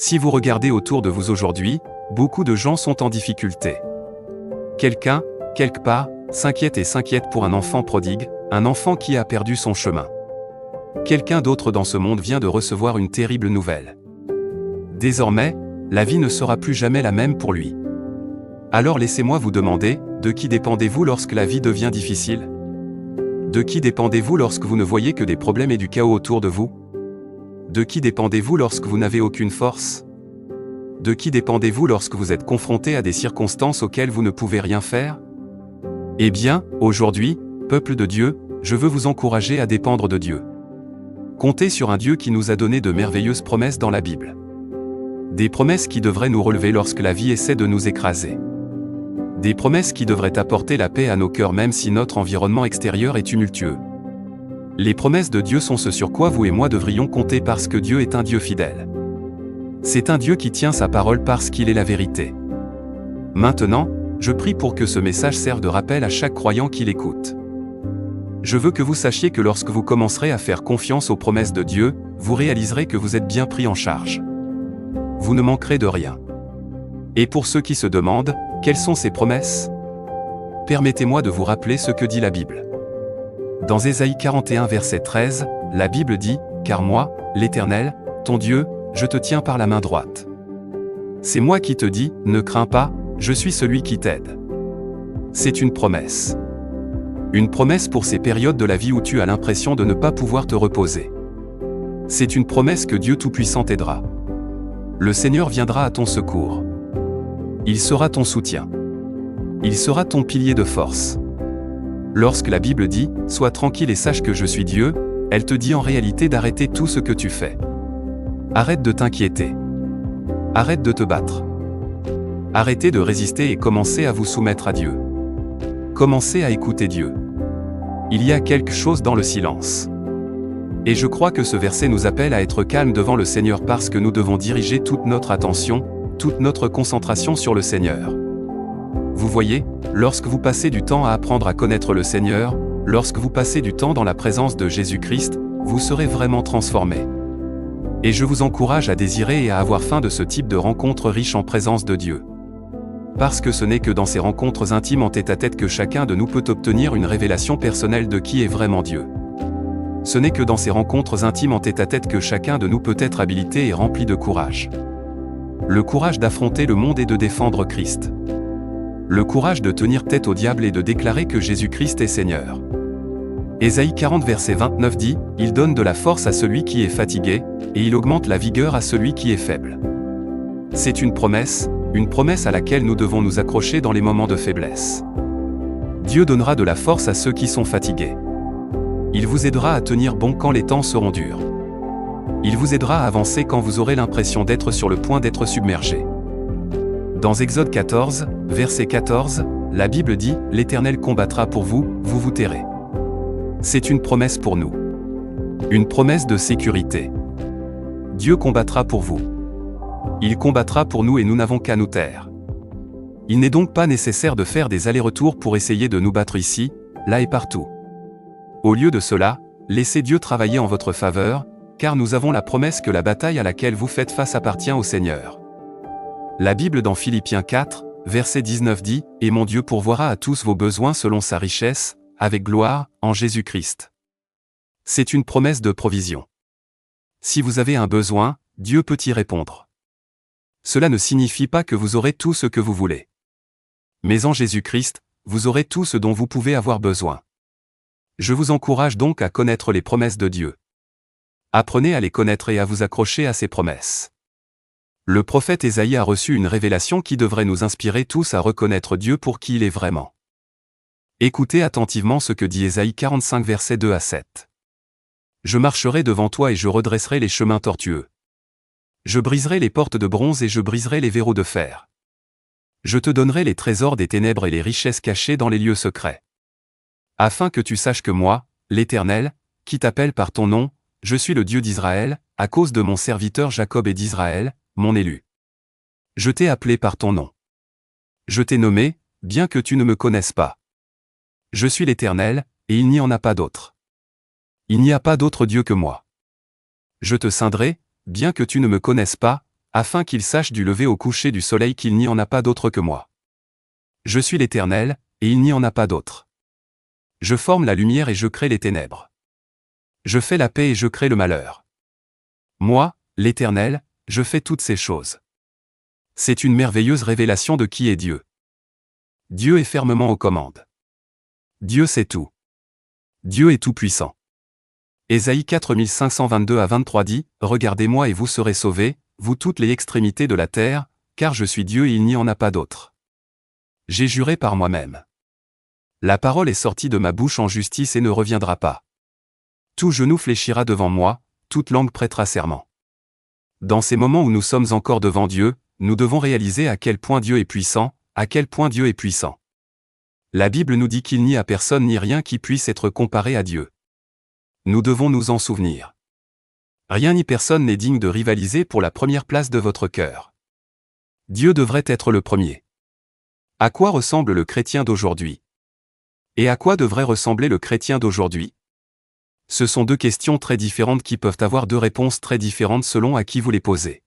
Si vous regardez autour de vous aujourd'hui, beaucoup de gens sont en difficulté. Quelqu'un, quelque part, s'inquiète pour un enfant prodigue, un enfant qui a perdu son chemin. Quelqu'un d'autre dans ce monde vient de recevoir une terrible nouvelle. Désormais, la vie ne sera plus jamais la même pour lui. Alors laissez-moi vous demander, de qui dépendez-vous lorsque la vie devient difficile? De qui dépendez-vous lorsque vous ne voyez que des problèmes et du chaos autour de vous? De qui dépendez-vous lorsque vous n'avez aucune force? De qui dépendez-vous lorsque vous êtes confronté à des circonstances auxquelles vous ne pouvez rien faire? Eh bien, aujourd'hui, peuple de Dieu, je veux vous encourager à dépendre de Dieu. Comptez sur un Dieu qui nous a donné de merveilleuses promesses dans la Bible. Des promesses qui devraient nous relever lorsque la vie essaie de nous écraser. Des promesses qui devraient apporter la paix à nos cœurs même si notre environnement extérieur est tumultueux. Les promesses de Dieu sont ce sur quoi vous et moi devrions compter parce que Dieu est un Dieu fidèle. C'est un Dieu qui tient sa parole parce qu'il est la vérité. Maintenant, je prie pour que ce message serve de rappel à chaque croyant qui l'écoute. Je veux que vous sachiez que lorsque vous commencerez à faire confiance aux promesses de Dieu, vous réaliserez que vous êtes bien pris en charge. Vous ne manquerez de rien. Et pour ceux qui se demandent, quelles sont ces promesses? Permettez-moi de vous rappeler ce que dit la Bible. Dans Ésaïe 41 verset 13, la Bible dit « Car moi, l'Éternel, ton Dieu, je te tiens par la main droite. C'est moi qui te dis, ne crains pas, je suis celui qui t'aide. » C'est une promesse. Une promesse pour ces périodes de la vie où tu as l'impression de ne pas pouvoir te reposer. C'est une promesse que Dieu Tout-Puissant t'aidera. Le Seigneur viendra à ton secours. Il sera ton soutien. Il sera ton pilier de force. Lorsque la Bible dit « Sois tranquille et sache que je suis Dieu », elle te dit en réalité d'arrêter tout ce que tu fais. Arrête de t'inquiéter. Arrête de te battre. Arrêtez de résister et commencez à vous soumettre à Dieu. Commencez à écouter Dieu. Il y a quelque chose dans le silence. Et je crois que ce verset nous appelle à être calmes devant le Seigneur parce que nous devons diriger toute notre attention, toute notre concentration sur le Seigneur. Vous voyez, lorsque vous passez du temps à apprendre à connaître le Seigneur, lorsque vous passez du temps dans la présence de Jésus-Christ, vous serez vraiment transformé. Et je vous encourage à désirer et à avoir faim de ce type de rencontres riches en présence de Dieu. Parce que ce n'est que dans ces rencontres intimes en tête-à-tête que chacun de nous peut obtenir une révélation personnelle de qui est vraiment Dieu. Ce n'est que dans ces rencontres intimes en tête-à-tête que chacun de nous peut être habilité et rempli de courage. Le courage d'affronter le monde et de défendre Christ. Le courage de tenir tête au diable et de déclarer que Jésus-Christ est Seigneur. Ésaïe 40 verset 29 dit « Il donne de la force à celui qui est fatigué, et il augmente la vigueur à celui qui est faible. » C'est une promesse à laquelle nous devons nous accrocher dans les moments de faiblesse. Dieu donnera de la force à ceux qui sont fatigués. Il vous aidera à tenir bon quand les temps seront durs. Il vous aidera à avancer quand vous aurez l'impression d'être sur le point d'être submergé. Dans Exode 14, verset 14, la Bible dit « L'Éternel combattra pour vous, vous vous tairez. » C'est une promesse pour nous. Une promesse de sécurité. Dieu combattra pour vous. Il combattra pour nous et nous n'avons qu'à nous taire. Il n'est donc pas nécessaire de faire des allers-retours pour essayer de nous battre ici, là et partout. Au lieu de cela, laissez Dieu travailler en votre faveur, car nous avons la promesse que la bataille à laquelle vous faites face appartient au Seigneur. La Bible dans Philippiens 4, verset 19 dit « Et mon Dieu pourvoira à tous vos besoins selon sa richesse, avec gloire, en Jésus-Christ. » C'est une promesse de provision. Si vous avez un besoin, Dieu peut y répondre. Cela ne signifie pas que vous aurez tout ce que vous voulez. Mais en Jésus-Christ, vous aurez tout ce dont vous pouvez avoir besoin. Je vous encourage donc à connaître les promesses de Dieu. Apprenez à les connaître et à vous accrocher à ces promesses. Le prophète Ésaïe a reçu une révélation qui devrait nous inspirer tous à reconnaître Dieu pour qui il est vraiment. Écoutez attentivement ce que dit Ésaïe 45 versets 2 à 7. « Je marcherai devant toi et je redresserai les chemins tortueux. Je briserai les portes de bronze et je briserai les verrous de fer. Je te donnerai les trésors des ténèbres et les richesses cachées dans les lieux secrets. Afin que tu saches que moi, l'Éternel, qui t'appelle par ton nom, je suis le Dieu d'Israël, à cause de mon serviteur Jacob et d'Israël, mon élu. Je t'ai appelé par ton nom. Je t'ai nommé, bien que tu ne me connaisses pas. Je suis l'Éternel, et il n'y en a pas d'autre. Il n'y a pas d'autre Dieu que moi. Je te ceindrai, bien que tu ne me connaisses pas, afin qu'il sache du lever au coucher du soleil qu'il n'y en a pas d'autre que moi. Je suis l'Éternel, et il n'y en a pas d'autre. Je forme la lumière et je crée les ténèbres. Je fais la paix et je crée le malheur. Moi, l'Éternel, je fais toutes ces choses. C'est une merveilleuse révélation de qui est Dieu. Dieu est fermement aux commandes. Dieu sait tout. Dieu est tout-puissant. Ésaïe 4522-23 dit, « Regardez-moi et vous serez sauvés, vous toutes les extrémités de la terre, car je suis Dieu et il n'y en a pas d'autre. J'ai juré par moi-même. La parole est sortie de ma bouche en justice et ne reviendra pas. Tout genou fléchira devant moi, toute langue prêtera serment. » Dans ces moments où nous sommes encore devant Dieu, nous devons réaliser à quel point Dieu est puissant, à quel point Dieu est puissant. La Bible nous dit qu'il n'y a personne ni rien qui puisse être comparé à Dieu. Nous devons nous en souvenir. Rien ni personne n'est digne de rivaliser pour la première place de votre cœur. Dieu devrait être le premier. À quoi ressemble le chrétien d'aujourd'hui? Et à quoi devrait ressembler le chrétien d'aujourd'hui? Ce sont deux questions très différentes qui peuvent avoir deux réponses très différentes selon à qui vous les posez.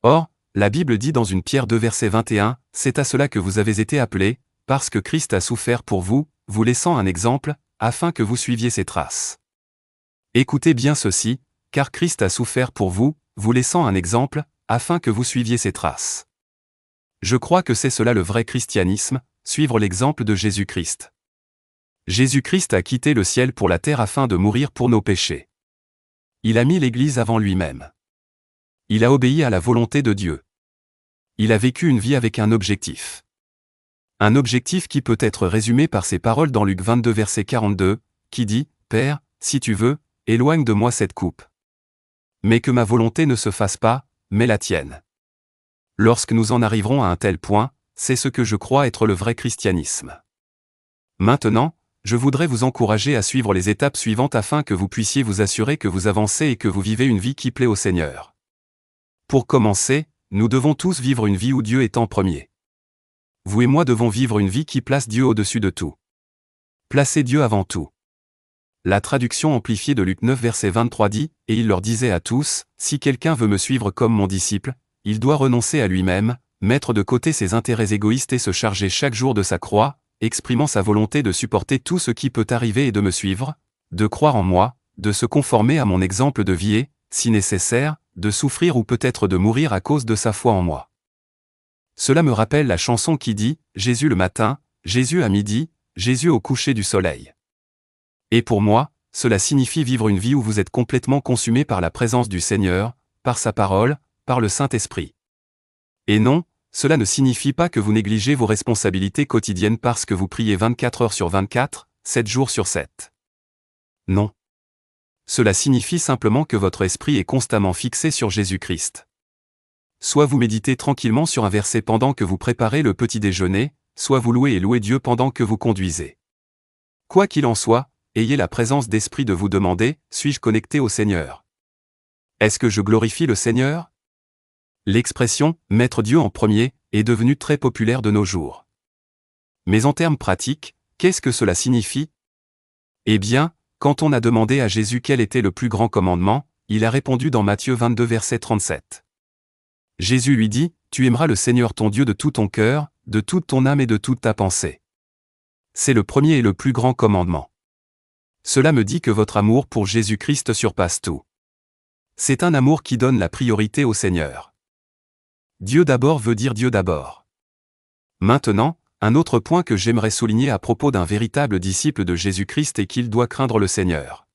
Or, la Bible dit dans 1 Pierre 2 verset 21, « C'est à cela que vous avez été appelés, parce que Christ a souffert pour vous, vous laissant un exemple, afin que vous suiviez ses traces. » Écoutez bien ceci, car Christ a souffert pour vous, vous laissant un exemple, afin que vous suiviez ses traces. Je crois que c'est cela le vrai christianisme, suivre l'exemple de Jésus-Christ. Jésus-Christ a quitté le ciel pour la terre afin de mourir pour nos péchés. Il a mis l'Église avant lui-même. Il a obéi à la volonté de Dieu. Il a vécu une vie avec un objectif. Un objectif qui peut être résumé par ces paroles dans Luc 22 verset 42, qui dit, « Père, si tu veux, éloigne de moi cette coupe. Mais que ma volonté ne se fasse pas, mais la tienne. » Lorsque nous en arriverons à un tel point, c'est ce que je crois être le vrai christianisme. Maintenant, je voudrais vous encourager à suivre les étapes suivantes afin que vous puissiez vous assurer que vous avancez et que vous vivez une vie qui plaît au Seigneur. Pour commencer, nous devons tous vivre une vie où Dieu est en premier. Vous et moi devons vivre une vie qui place Dieu au-dessus de tout. Placez Dieu avant tout. La traduction amplifiée de Luc 9 verset 23 dit, « Et il leur disait à tous, si quelqu'un veut me suivre comme mon disciple, il doit renoncer à lui-même, mettre de côté ses intérêts égoïstes et se charger chaque jour de sa croix, exprimant sa volonté de supporter tout ce qui peut arriver et de me suivre, de croire en moi, de se conformer à mon exemple de vie et, si nécessaire, de souffrir ou peut-être de mourir à cause de sa foi en moi. » Cela me rappelle la chanson qui dit, « Jésus le matin, Jésus à midi, Jésus au coucher du soleil. » Et pour moi, cela signifie vivre une vie où vous êtes complètement consumé par la présence du Seigneur, par sa parole, par le Saint-Esprit. Et non, cela ne signifie pas que vous négligez vos responsabilités quotidiennes parce que vous priez 24 heures sur 24, 7 jours sur 7. Non. Cela signifie simplement que votre esprit est constamment fixé sur Jésus-Christ. Soit vous méditez tranquillement sur un verset pendant que vous préparez le petit déjeuner, soit vous louez et louez Dieu pendant que vous conduisez. Quoi qu'il en soit, ayez la présence d'esprit de vous demander, suis-je connecté au Seigneur? Est-ce que je glorifie le Seigneur? L'expression « mettre Dieu en premier » est devenue très populaire de nos jours. Mais en termes pratiques, qu'est-ce que cela signifie? Eh bien, quand on a demandé à Jésus quel était le plus grand commandement, il a répondu dans Matthieu 22 verset 37. Jésus lui dit, « Tu aimeras le Seigneur ton Dieu de tout ton cœur, de toute ton âme et de toute ta pensée. » C'est le premier et le plus grand commandement. Cela me dit que votre amour pour Jésus-Christ surpasse tout. C'est un amour qui donne la priorité au Seigneur. Dieu d'abord veut dire Dieu d'abord. Maintenant, un autre point que j'aimerais souligner à propos d'un véritable disciple de Jésus-Christ est qu'il doit craindre le Seigneur.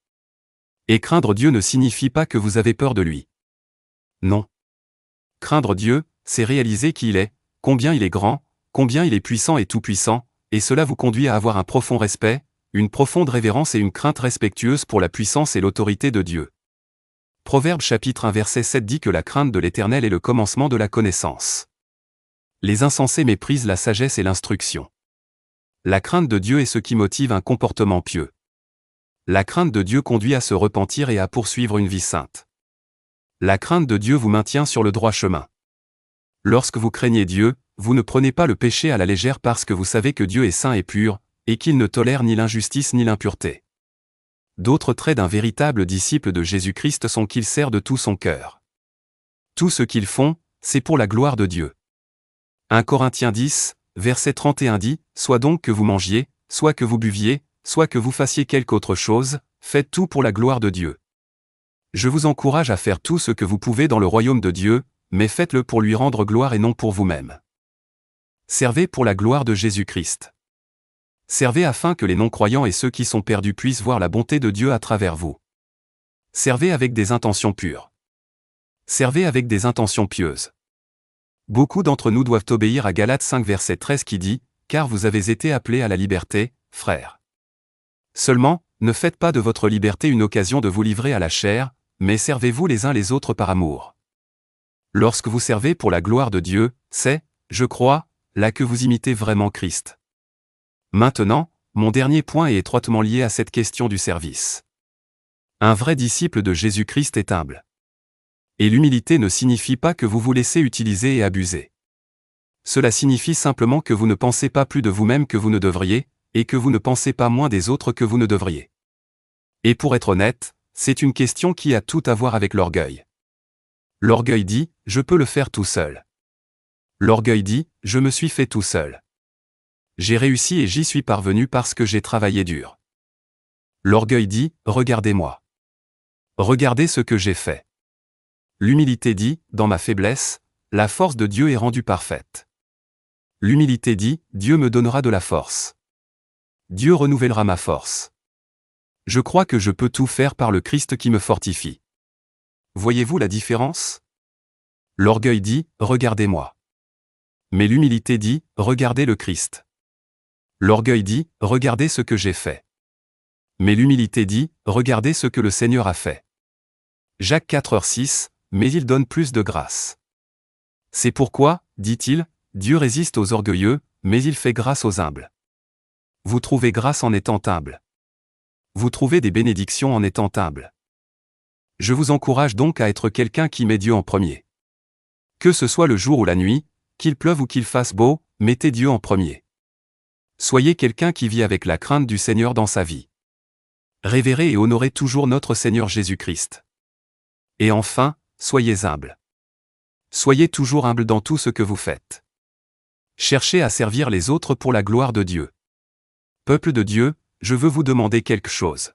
Et craindre Dieu ne signifie pas que vous avez peur de lui. Non. Craindre Dieu, c'est réaliser qui il est, combien il est grand, combien il est puissant et tout-puissant, et cela vous conduit à avoir un profond respect, une profonde révérence et une crainte respectueuse pour la puissance et l'autorité de Dieu. Proverbe chapitre 1 verset 7 dit que la crainte de l'Éternel est le commencement de la connaissance. Les insensés méprisent la sagesse et l'instruction. La crainte de Dieu est ce qui motive un comportement pieux. La crainte de Dieu conduit à se repentir et à poursuivre une vie sainte. La crainte de Dieu vous maintient sur le droit chemin. Lorsque vous craignez Dieu, vous ne prenez pas le péché à la légère parce que vous savez que Dieu est saint et pur, et qu'il ne tolère ni l'injustice ni l'impureté. D'autres traits d'un véritable disciple de Jésus-Christ sont qu'il sert de tout son cœur. Tout ce qu'ils font, c'est pour la gloire de Dieu. 1 Corinthiens 10, verset 31 dit, « Soit donc que vous mangiez, soit que vous buviez, soit que vous fassiez quelque autre chose, faites tout pour la gloire de Dieu. » Je vous encourage à faire tout ce que vous pouvez dans le royaume de Dieu, mais faites-le pour lui rendre gloire et non pour vous-même. Servez pour la gloire de Jésus-Christ. Servez afin que les non-croyants et ceux qui sont perdus puissent voir la bonté de Dieu à travers vous. Servez avec des intentions pures. Servez avec des intentions pieuses. Beaucoup d'entre nous doivent obéir à Galates 5 verset 13 qui dit, « Car vous avez été appelés à la liberté, frères. Seulement, ne faites pas de votre liberté une occasion de vous livrer à la chair, mais servez-vous les uns les autres par amour. » Lorsque vous servez pour la gloire de Dieu, c'est, je crois, là que vous imitez vraiment Christ. Maintenant, mon dernier point est étroitement lié à cette question du service. Un vrai disciple de Jésus-Christ est humble. Et l'humilité ne signifie pas que vous vous laissez utiliser et abuser. Cela signifie simplement que vous ne pensez pas plus de vous-même que vous ne devriez, et que vous ne pensez pas moins des autres que vous ne devriez. Et pour être honnête, c'est une question qui a tout à voir avec l'orgueil. L'orgueil dit, je peux le faire tout seul. L'orgueil dit, je me suis fait tout seul. J'ai réussi et j'y suis parvenu parce que j'ai travaillé dur. L'orgueil dit, regardez-moi. Regardez ce que j'ai fait. L'humilité dit, dans ma faiblesse, la force de Dieu est rendue parfaite. L'humilité dit, Dieu me donnera de la force. Dieu renouvellera ma force. Je crois que je peux tout faire par le Christ qui me fortifie. Voyez-vous la différence? L'orgueil dit, regardez-moi. Mais l'humilité dit, regardez le Christ. L'orgueil dit, regardez ce que j'ai fait. Mais l'humilité dit, regardez ce que le Seigneur a fait. Jacques 4,6, mais il donne plus de grâce. C'est pourquoi, dit-il, Dieu résiste aux orgueilleux, mais il fait grâce aux humbles. Vous trouvez grâce en étant humble. Vous trouvez des bénédictions en étant humble. Je vous encourage donc à être quelqu'un qui met Dieu en premier. Que ce soit le jour ou la nuit, qu'il pleuve ou qu'il fasse beau, mettez Dieu en premier. Soyez quelqu'un qui vit avec la crainte du Seigneur dans sa vie. Révérez et honorez toujours notre Seigneur Jésus-Christ. Et enfin, soyez humble. Soyez toujours humble dans tout ce que vous faites. Cherchez à servir les autres pour la gloire de Dieu. Peuple de Dieu, je veux vous demander quelque chose.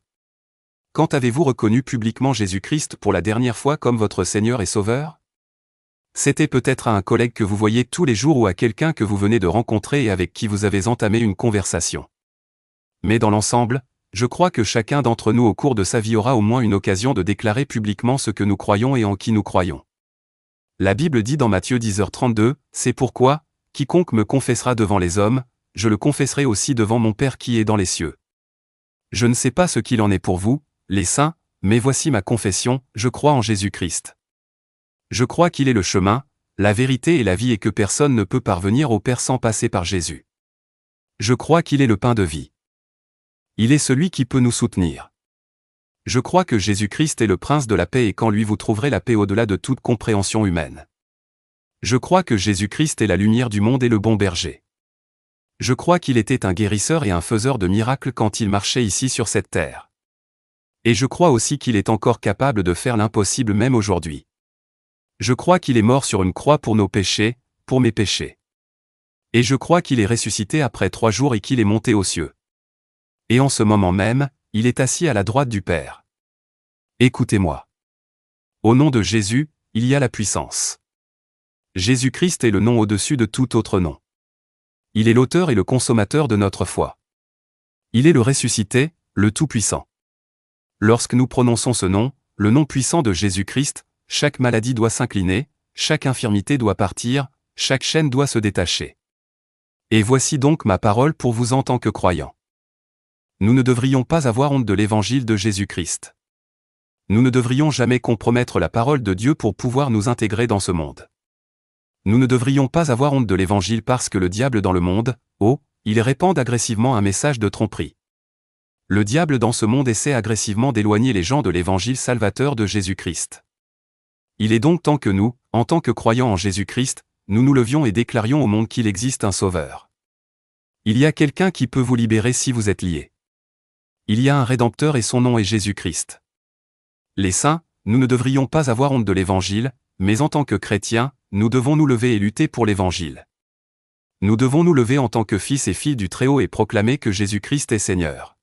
Quand avez-vous reconnu publiquement Jésus-Christ pour la dernière fois comme votre Seigneur et Sauveur? C'était peut-être à un collègue que vous voyez tous les jours ou à quelqu'un que vous venez de rencontrer et avec qui vous avez entamé une conversation. Mais dans l'ensemble, je crois que chacun d'entre nous au cours de sa vie aura au moins une occasion de déclarer publiquement ce que nous croyons et en qui nous croyons. La Bible dit dans Matthieu 10h32, « C'est pourquoi, quiconque me confessera devant les hommes, je le confesserai aussi devant mon Père qui est dans les cieux. » Je ne sais pas ce qu'il en est pour vous, les saints, mais voici ma confession, je crois en Jésus-Christ. Je crois qu'il est le chemin, la vérité et la vie et que personne ne peut parvenir au Père sans passer par Jésus. Je crois qu'il est le pain de vie. Il est celui qui peut nous soutenir. Je crois que Jésus-Christ est le prince de la paix et qu'en lui vous trouverez la paix au-delà de toute compréhension humaine. Je crois que Jésus-Christ est la lumière du monde et le bon berger. Je crois qu'il était un guérisseur et un faiseur de miracles quand il marchait ici sur cette terre. Et je crois aussi qu'il est encore capable de faire l'impossible même aujourd'hui. Je crois qu'il est mort sur une croix pour nos péchés, pour mes péchés. Et je crois qu'il est ressuscité après 3 jours et qu'il est monté aux cieux. Et en ce moment même, il est assis à la droite du Père. Écoutez-moi. Au nom de Jésus, il y a la puissance. Jésus-Christ est le nom au-dessus de tout autre nom. Il est l'auteur et le consommateur de notre foi. Il est le ressuscité, le Tout-Puissant. Lorsque nous prononçons ce nom, le nom puissant de Jésus-Christ, chaque maladie doit s'incliner, chaque infirmité doit partir, chaque chaîne doit se détacher. Et voici donc ma parole pour vous en tant que croyants. Nous ne devrions pas avoir honte de l'évangile de Jésus-Christ. Nous ne devrions jamais compromettre la parole de Dieu pour pouvoir nous intégrer dans ce monde. Nous ne devrions pas avoir honte de l'évangile parce que le diable dans le monde, il répand agressivement un message de tromperie. Le diable dans ce monde essaie agressivement d'éloigner les gens de l'évangile salvateur de Jésus-Christ. Il est donc temps que nous, en tant que croyants en Jésus-Christ, nous nous levions et déclarions au monde qu'il existe un Sauveur. Il y a quelqu'un qui peut vous libérer si vous êtes liés. Il y a un Rédempteur et son nom est Jésus-Christ. Les saints, nous ne devrions pas avoir honte de l'Évangile, Mais en tant que chrétiens, nous devons nous lever et lutter pour l'Évangile. Nous devons nous lever en tant que fils et filles du Très-Haut et proclamer que Jésus-Christ est Seigneur.